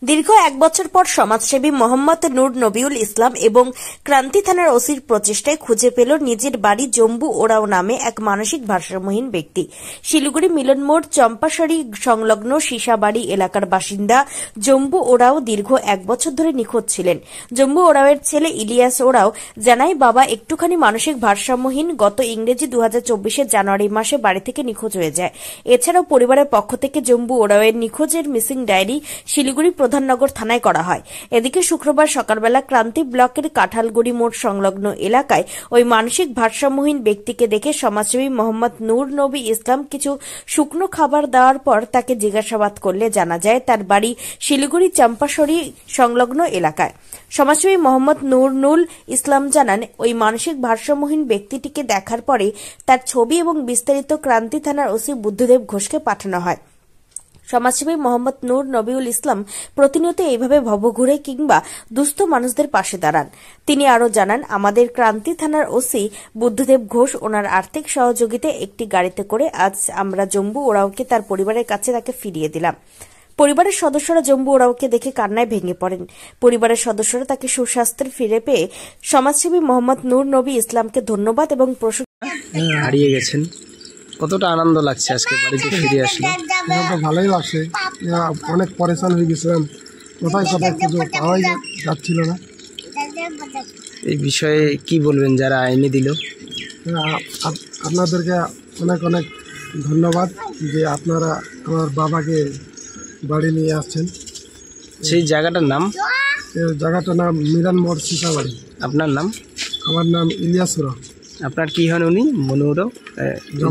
দীর্ঘ এক বছর পর সমাজসেবী মোহাম্মদ নূর নবিউল ইসলাম এবং ক্রান্তি থানার ওসির প্রচেষ্টায় খুঁজে পেল নিজের বাড়ি জম্বু ওরাও নামে এক মানসিক ভারসাম্যহীন ব্যক্তি। শিলিগুড়ি মিলনমোড় চম্পাশাড়ি সংলগ্ন সীসাবাড়ি এলাকার বাসিন্দা জম্বু ওরাও দীর্ঘ এক বছর ধরে নিখোঁজ ছিলেন। জম্বু ওরাওয়ের ছেলে ইলিয়াস ওরাও জানায়, বাবা একটুখানি মানসিক ভারসাম্যহীন, গত ইংরেজি 2024 জানুয়ারি মাসে বাড়ি থেকে নিখোঁজ হয়ে যায়। এছাড়াও পরিবারের পক্ষ থেকে জম্বু ওরাওয়ের নিখোঁজের মিসিং ডায়েরি শিলিগুড়ি প্রধাননগর থানায় করা হয়। এদিকে শুক্রবার সকালবেলা ক্রান্তি ব্লকের কাঁঠালগুড়ি মোড় সংলগ্ন এলাকায় ওই মানসিক ভারসাম্যহীন ব্যক্তিকে দেখে সমাজসেবী মোহাম্মদ নূর নবী ইসলাম কিছু শুকনো খাবার দেওয়ার পর তাকে জিজ্ঞাসাবাদ করলে জানা যায় তার বাড়ি শিলিগুড়ি চম্পাশাড়ি সংলগ্ন এলাকায়। সমাজসেবী মোহাম্মদ নূর ইসলাম জানান, ওই মানসিক ভারসাম্যহীন ব্যক্তিটিকে দেখার পরে তার ছবি এবং বিস্তারিত ক্রান্তি থানার ওসি বুদ্ধদেব ঘোষকে পাঠানো হয়। সমাজসেবী মোহাম্মদ নূর নবিউল ইসলাম প্রতিনিয়ত এইভাবে ভবঘুরে কিংবা দুস্থ মানুষদের পাশে দাঁড়ান। তিনি আরও জানান, আমাদের ক্রান্তি থানার ওসি বুদ্ধদেব ঘোষ ওনার আর্থিক সহযোগিতায় একটি গাড়িতে করে আজ আমরা জম্বু ওরাওকে তার পরিবারের কাছে তাকে ফিরিয়ে দিলাম। পরিবারের সদস্যরা জম্বু ওরাওকে দেখে কান্নায় ভেঙে পড়েন। পরিবারের সদস্যরা তাকে সুস্বাস্থ্যের ফিরে পেয়ে সমাজসেবী মোহাম্মদ নূর নবী ইসলামকে ধন্যবাদ এবং প্রশংসা। হারিয়ে গেছেন, কতটা আনন্দ লাগছে আজকে বাড়িতে ফিরে আসলে? ভালোই লাগছে, অনেক পরেশান হয়ে গেছিলাম, কোথায় খুঁজে পাওয়াই যাচ্ছিল না। এই বিষয়ে কি বলবেন যারা এনে দিল? আপনাদেরকে অনেক অনেক ধন্যবাদ যে আপনারা আমার বাবাকে বাড়ি নিয়ে আসছেন। সেই জায়গাটার নাম? জায়গাটার নাম মিলনমোড় সীসাবাড়ি। আপনার নাম? আমার নাম ইলিয়াস ওরাও। আপনার কি হন উনি? মনুরাও,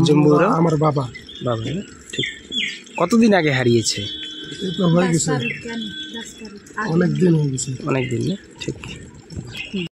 জম্বু ওরাও? আমার বাবা। বাবা, ঠিক। কতদিন আগে হারিয়েছে? এই তো হয়ে গেছে, অনেক দিন হয়ে গেছে। অনেক দিন না? ঠিক।